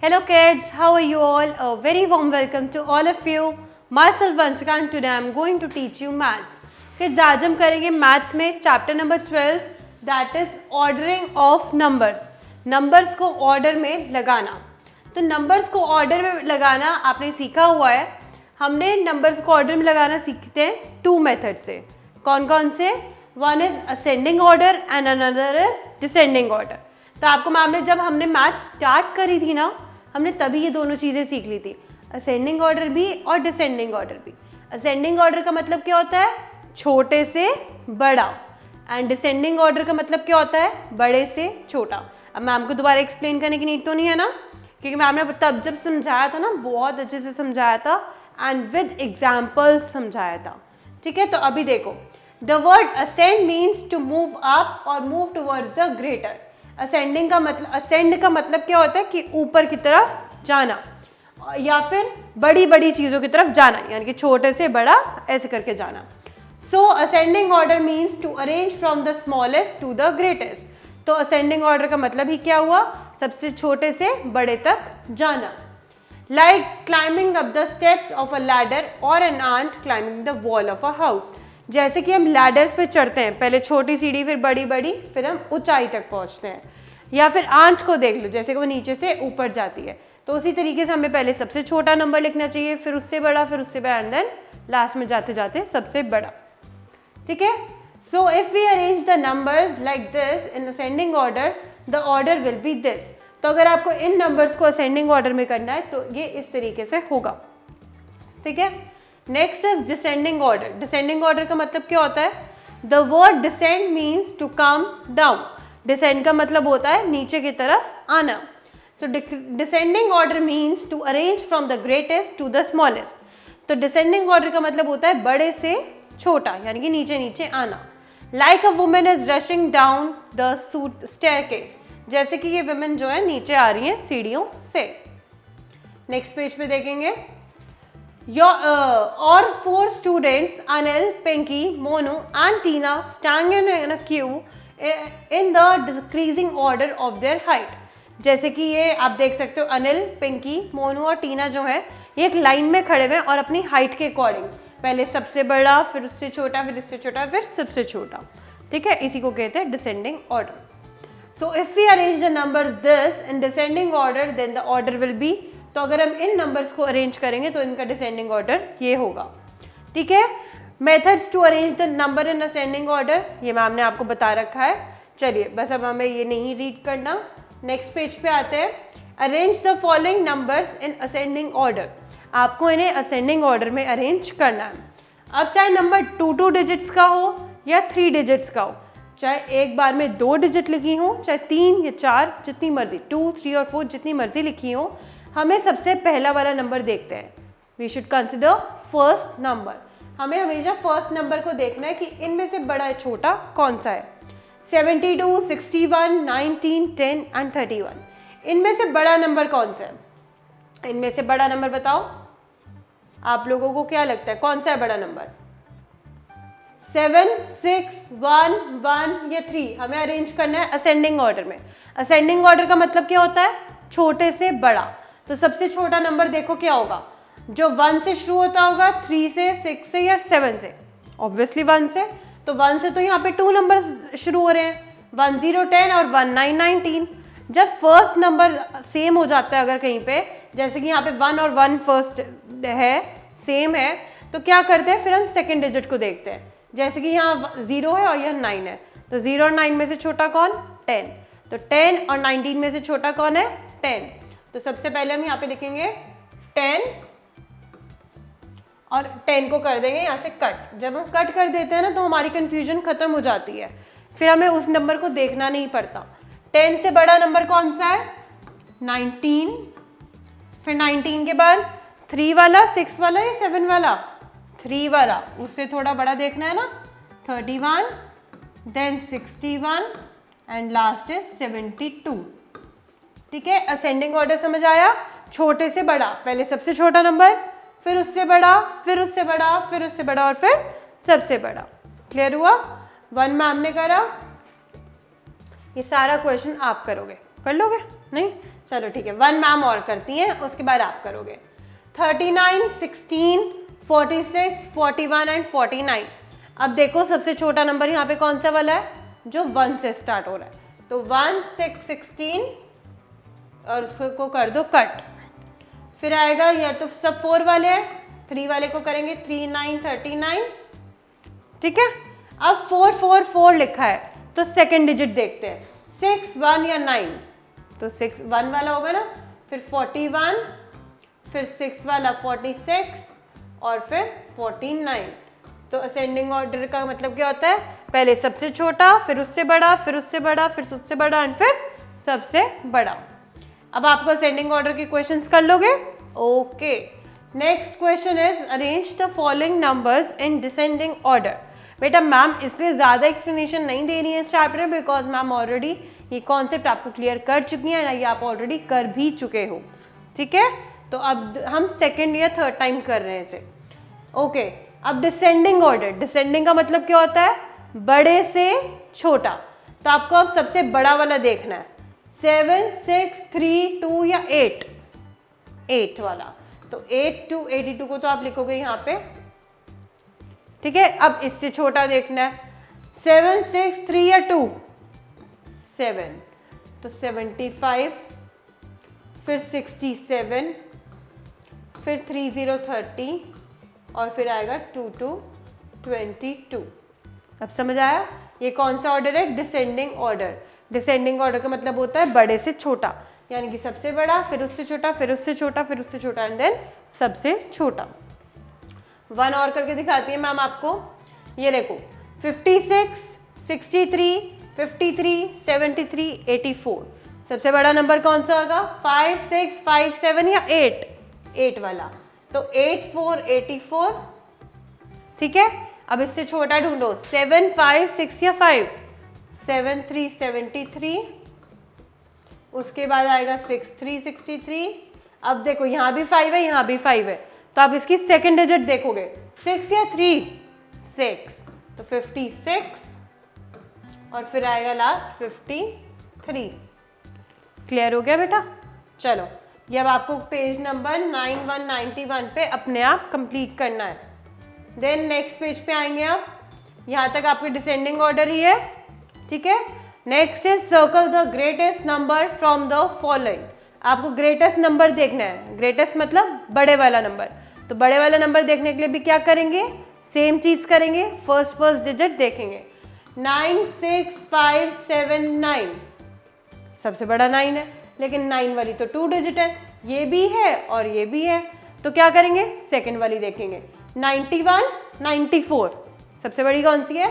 Hello kids, how are you all? A very warm welcome to all of you. Myself Vanchika and today I am going to teach you maths. Kids, आज हम करेंगे maths में chapter number 12 that is ordering of numbers. Numbers को order में लगाना. तो numbers को order में लगाना आपने सीखा हुआ है. हमने numbers को order में लगाना सीखते हैं two methods से. कौन कौन से? One is ascending order and another is descending order. तो आपको मैम ने जब हमने मैथ स्टार्ट करी थी ना, हमने तभी ये दोनों चीज़ें सीख ली थी, असेंडिंग ऑर्डर भी और डिसेंडिंग ऑर्डर भी. असेंडिंग ऑर्डर का मतलब क्या होता है? छोटे से बड़ा. एंड डिसेंडिंग ऑर्डर का मतलब क्या होता है? बड़े से छोटा. अब मैम को दोबारा एक्सप्लेन करने की नीड तो नहीं है ना, क्योंकि मैम ने तब जब समझाया था ना बहुत अच्छे से समझाया था एंड विद एग्जाम्पल्स समझाया था. ठीक है, तो अभी देखो, the word ascend means to move up और move towards the greater. Ascending का मतलब, असेंड का मतलब क्या होता है कि ऊपर की तरफ जाना या फिर बड़ी बड़ी चीज़ों की तरफ जाना, यानी कि छोटे से बड़ा ऐसे करके जाना. So ascending order means to arrange from the smallest to the greatest. तो असेंडिंग ऑर्डर का मतलब ही क्या हुआ? सबसे छोटे से बड़े तक जाना. Like climbing up the steps of a ladder और an ant climbing the wall of a house. जैसे कि हम लैडर्स पे चढ़ते हैं, पहले छोटी सीढ़ी फिर बड़ी बड़ी फिर हम ऊंचाई तक पहुंचते हैं. या फिर आंट को देख लो, जैसे कि वो नीचे से ऊपर जाती है, तो उसी तरीके से हमें पहले सबसे छोटा नंबर लिखना चाहिए, फिर उससे बड़ा, फिर उससे बड़ा एंड देन लास्ट में जाते जाते सबसे बड़ा. ठीक है, so if we arrange the numbers like this in ascending order, the order will be this. तो अगर आपको इन नंबर्स को असेंडिंग ऑर्डर में करना है तो ये इस तरीके से होगा. ठीक है, next is descending order. Descending order का मतलब क्या होता है? The word descend means to come down. Descend का मतलब होता है नीचे की तरफ आना. So descending order means to arrange from the greatest to the smallest. तो डिसेंडिंग ऑर्डर का मतलब होता है बड़े से छोटा, यानी कि नीचे नीचे आना. Like a women is rushing down the staircase. जैसे कि ये वुमेन जो है नीचे आ रही है सीढ़ियों से. नेक्स्ट पेज पे देखेंगे. Or four students, Anil, Pinky, Monu and Tina stand in a queue in the decreasing order of their height. जैसे कि ये आप देख सकते हो, अनिल, पिंकी, मोनू और टीना जो है ये एक लाइन में खड़े हुए हैं और अपनी हाइट के अकॉर्डिंग, पहले सबसे बड़ा फिर उससे छोटा फिर इससे छोटा फिर सबसे छोटा. ठीक है, इसी को कहते हैं descending order. So if we arrange the numbers this in descending order then the order will be. तो अगर हम इन नंबर्स को अरेंज करेंगे तो इनका डिसेंडिंग ऑर्डर ये होगा. ठीक है, methods to arrange the number in ascending order ये मैम ने आपको बता रखा है. चलिए, बस अब हमें ये नहीं रीड करना. नेक्स्ट पेज पे आते हैं. Arrange the following numbers in ascending order. आपको इन्हें असेंडिंग ऑर्डर में अरेंज करना है. अब चाहे नंबर 2 डिजिट्स का हो या 3 डिजिट्स का हो, चाहे एक बार में 2 डिजिट लिखी हो, चाहे 3 या 4, जितनी मर्जी 2, 3 और 4 जितनी मर्जी लिखी हो, हमें सबसे पहला वाला नंबर देखते हैं. We should consider first number. हमें हमेशा फर्स्ट नंबर को देखना है कि इनमें से बड़ा या छोटा कौन सा है. 72, 61, 19, 10 एंड 31. इनमें से बड़ा नंबर कौन सा है? इनमें से बड़ा नंबर बताओ, आप लोगों को क्या लगता है कौन सा है बड़ा नंबर? 7, 6, 1, 1 या 3. हमें अरेंज करना है असेंडिंग ऑर्डर में. असेंडिंग ऑर्डर का मतलब क्या होता है? छोटे से बड़ा. तो सबसे छोटा नंबर देखो क्या होगा, जो 1 से शुरू होता होगा, 3 से, 6 से या 7 से. ऑब्वियसली 1 से. तो 1 से तो यहाँ पे 2 नंबर शुरू हो रहे हैं, 1, 0, 10 और 1, 9, 19. जब फर्स्ट नंबर सेम हो जाता है, अगर कहीं पे जैसे कि यहाँ पे 1 और 1 फर्स्ट है, सेम है, तो क्या करते हैं फिर हम सेकेंड डिजिट को देखते हैं. जैसे कि यहाँ 0 है और यह 9 है, तो 0 और 9 में से छोटा कौन? 10. तो 10 और 19 में से छोटा कौन है? 10. तो सबसे पहले हम यहाँ पे लिखेंगे 10 और 10 को कर देंगे यहाँ से कट. जब हम कट कर देते हैं ना तो हमारी कंफ्यूजन खत्म हो जाती है, फिर हमें उस नंबर को देखना नहीं पड़ता. 10 से बड़ा नंबर कौन सा है? 19. फिर 19 के बाद 3 वाला, 6 वाला या 7 वाला? 3 वाला. उससे थोड़ा बड़ा देखना है ना, 31, देन 61 एंड लास्ट इज 72. ठीक है, असेंडिंग ऑर्डर समझ आया? छोटे से बड़ा, पहले सबसे छोटा नंबर, फिर उससे बड़ा, फिर उससे बड़ा, फिर उससे बड़ा और फिर सबसे बड़ा. क्लियर हुआ? 1 मैम ने करा, ये सारा क्वेश्चन आप करोगे, कर लोगे? नहीं? चलो ठीक है, 1 मैम और करती हैं, उसके बाद आप करोगे। 39, 16, 46, 41 एंड 49। अब देखो सबसे छोटा नंबर यहाँ पे कौन सा वाला है, जो 1 से स्टार्ट हो रहा है, तो 1, 6, 16 और उसको कर दो कट। फिर आएगा, या तो सब 4 वाले हैं, 3 वाले को करेंगे 3, 9, 39, ठीक है। अब 4, 4, 4 लिखा है, तो सेकेंड डिजिट देखते हैं, 6, 1 या 9, तो 6 1 वाला होगा ना, फिर 41, फिर 6 वाला 46 और फिर 49। तो असेंडिंग ऑर्डर का मतलब क्या होता है, पहले सबसे छोटा, फिर उससे बड़ा, फिर उससे बड़ा, फिर उससे बड़ा एंड फिर सबसे बड़ा। अब आपको असेंडिंग ऑर्डर के क्वेश्चंस कर लोगे, okay. Next question is arrange the following numbers in descending order. बेटा मैम इसलिए ज़्यादा एक्सप्लेनेशन नहीं दे रही है इस चैप्टर में, बिकॉज मैम ऑलरेडी ये कॉन्सेप्ट आपको क्लियर कर चुकी हैं, ये आप ऑलरेडी कर भी चुके हो, ठीक है। तो अब हम सेकेंड या थर्ड टाइम कर रहे हैं इसे, ओके। अब डिसेंडिंग ऑर्डर, डिसेंडिंग का मतलब क्या होता है, बड़े से छोटा। तो आपको अब सबसे बड़ा वाला देखना है, 7, 6, 3, 2 या 8, 8 वाला। तो 8 to 82 को तो आप लिखोगे यहाँ पे, ठीक है। अब इससे छोटा देखना है, 7, 6, 3 या 2, 7, तो 75, फिर 67, फिर 3, 0, 30 और फिर आएगा 2 to 22। अब समझ आया, ये कौन सा ऑर्डर है, डिसेंडिंग ऑर्डर। डिसेंडिंग ऑर्डर का मतलब होता है बड़े से छोटा, यानी कि सबसे बड़ा, फिर उससे छोटा, फिर उससे छोटा, फिर उससे छोटा एंड देन सबसे छोटा। 1 और करके दिखाती है मैम आपको, ये देखो 56, 63, 53, 73, 84। सबसे बड़ा नंबर कौन सा होगा, 5, 6, 5, 7 या 8, 8 वाला। तो 8, 4, 84, ठीक है। अब इससे छोटा ढूंढो, 7, 5, 6 या 5, 7, 3, 73, उसके बाद आएगा 6, 3, 63। अब देखो यहाँ भी 5 है, यहाँ भी 5 है, तो आप इसकी सेकेंड डिजिट देखोगे, 6 या 3, 6, तो 56 और फिर आएगा लास्ट 53। क्लियर हो गया बेटा, चलो ये अब आपको पेज नंबर 9191 पे अपने आप कंप्लीट करना है। देन नेक्स्ट पेज पे आएंगे आप, यहाँ तक आपके डिसेंडिंग ऑर्डर ही है, ठीक है। Next is circle the greatest number from the following. आपको ग्रेटेस्ट नंबर देखना है, ग्रेटेस्ट मतलब बड़े वाला नंबर। तो बड़े वाला नंबर देखने के लिए भी क्या करेंगे, सेम चीज करेंगे, फर्स्ट डिजिट देखेंगे। 9, 6, 5, 7, 9, सबसे बड़ा 9 है, लेकिन 9 वाली तो 2 डिजिट है, ये भी है और ये भी है, तो क्या करेंगे, सेकंड वाली देखेंगे। 91, 94, सबसे बड़ी कौन सी है,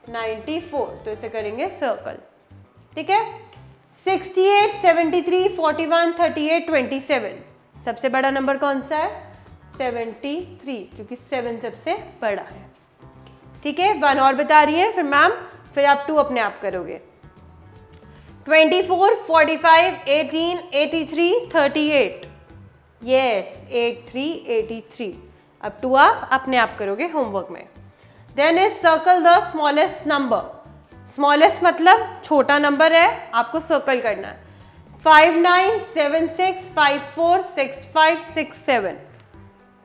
94, तो इसे करेंगे सर्कल, ठीक है। 68, 73, 41, 38, 27, सबसे बड़ा नंबर कौन सा है, 73, क्योंकि 7 सबसे बड़ा है, ठीक है। 1 और बता रही है फिर मैम, फिर आप 2 अपने आप करोगे। 24, 45, 18, 83, 38, यस 83, 83। अब 2 आप अपने आप करोगे होमवर्क में। Then is circle the smallest number. Smallest मतलब छोटा नंबर है, आपको सर्कल करना है। 5, 9, 7, 6, 5, 4, 6, 5, 6, 7,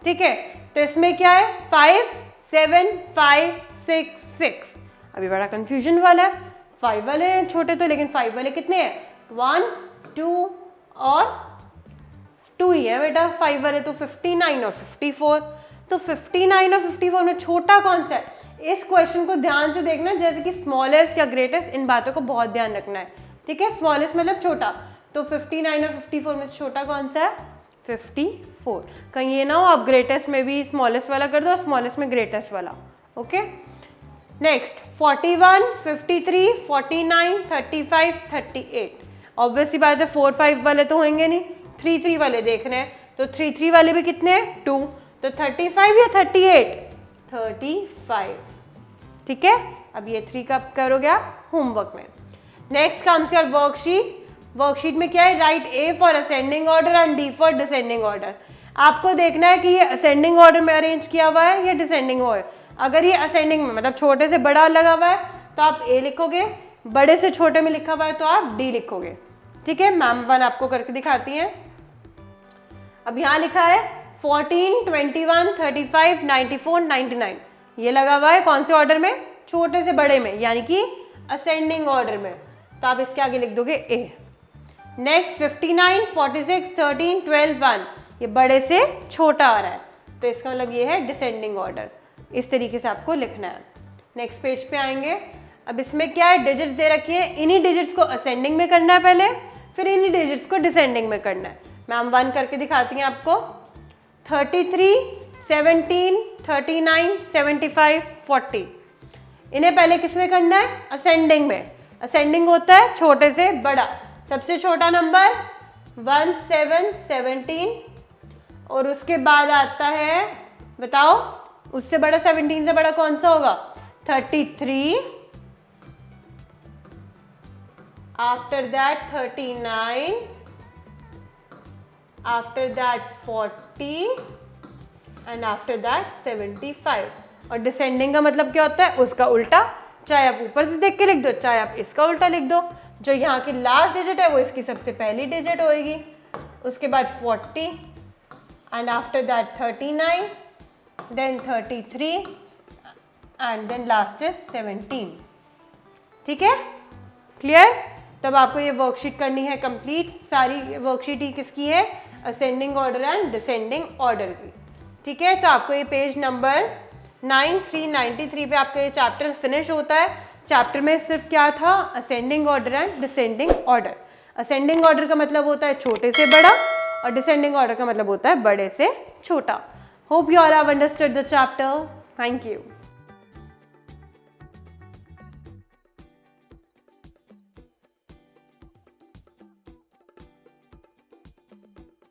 ठीक है। तो इसमें क्या है, 5, 7, 5, 6, 6। अभी बड़ा कंफ्यूजन वाला है, 5 वाले हैं छोटे तो, लेकिन 5 वाले कितने हैं, 1, 2 और 2 ही है बेटा। 5 वाले तो 59 और 54, तो 59 और 54 में छोटा कौन सा है, इस क्वेश्चन को ध्यान से देखना, जैसे कि स्मॉलेस्ट या ग्रेटेस्ट, इन बातों को बहुत ध्यान रखना है, ठीक है। स्मॉलेस्ट मतलब छोटा, तो 59 और 54 में छोटा कौन सा है, 54। कहीं ये ना हो आप ग्रेटेस्ट में भी स्मॉलेस्ट वाला कर दो और स्मॉलेस्ट में ग्रेटेस्ट वाला, ओके। नेक्स्ट 41, 53, 49, 35, 38। ऑब्वियसली बात है 4, 5 वाले तो होंगे नहीं, 3, 3 वाले देख रहे हैं, तो 3, 3 वाले भी कितने हैं, 2, तो 35 या 38, 35, ठीक है। अब ये 3 कब करोगे आप होमवर्क में। Next comes your worksheet. Worksheet में क्या है, right A for ascending order and D for descending order. आपको देखना है कि ये असेंडिंग ऑर्डर में अरेंज किया हुआ है या डिसेंडिंग ऑर्डर। अगर ये असेंडिंग में मतलब छोटे से बड़ा लगा हुआ है तो आप A लिखोगे, बड़े से छोटे में लिखा हुआ है तो आप D लिखोगे, ठीक है, मैम 1 आपको करके दिखाती हैं। अब यहाँ लिखा है 14, 21, 35, 94, 99, ये लगा हुआ है कौन से ऑर्डर में? छोटे से बड़े में, यानी कि असेंडिंग ऑर्डर में। तो आप इसके आगे लिख दोगे ए। नेक्स्ट 59, 46, 13, 12, 1, ये बड़े से छोटा आ रहा है, तो इसका मतलब ये है डिसेंडिंग ऑर्डर। इस तरीके से आपको लिखना है। नेक्स्ट पेज पे आएंगे। अब इसमें क्या है, डिजिट्स दे रखी है, इन्हीं डिजिट्स को असेंडिंग में करना है पहले, फिर इन्हीं डिजिट्स को डिसेंडिंग में करना है। मैम 1 करके दिखाती हैं आपको। 33, 17, 39, 75, 40, इन्हें पहले किस में करना है? असेंडिंग में। असेंडिंग होता है छोटे से बड़ा, सबसे छोटा नंबर 1, 7, 17, और उसके बाद आता है, बताओ उससे बड़ा 17 से बड़ा कौन सा होगा? 33, after that 39, after that 40 and after that 75। और डिसेंडिंग का मतलब क्या होता है? उसका उल्टा। चाहे आप ऊपर से देख के लिख दो, चाहे आप इसका उल्टा लिख दो। जो यहाँ की लास्ट डिजिट है वो इसकी सबसे पहली डिजिट होएगी, उसके बाद 40 and after that 39, then 33 and then last is 17। ठीक है, क्लियर? तब आपको ये वर्कशीट करनी है कंप्लीट। सारी वर्कशीट ही किसकी है? Ascending order and descending order की। ठीक है, तो आपको ये पेज नंबर 9393 पे आपका ये चैप्टर फिनिश होता है। चैप्टर में सिर्फ क्या था? Ascending order and descending order. Ascending order का मतलब होता है छोटे से बड़ा, और डिसेंडिंग ऑर्डर का मतलब होता है बड़े से छोटा। Hope you all have understood the chapter. Thank you.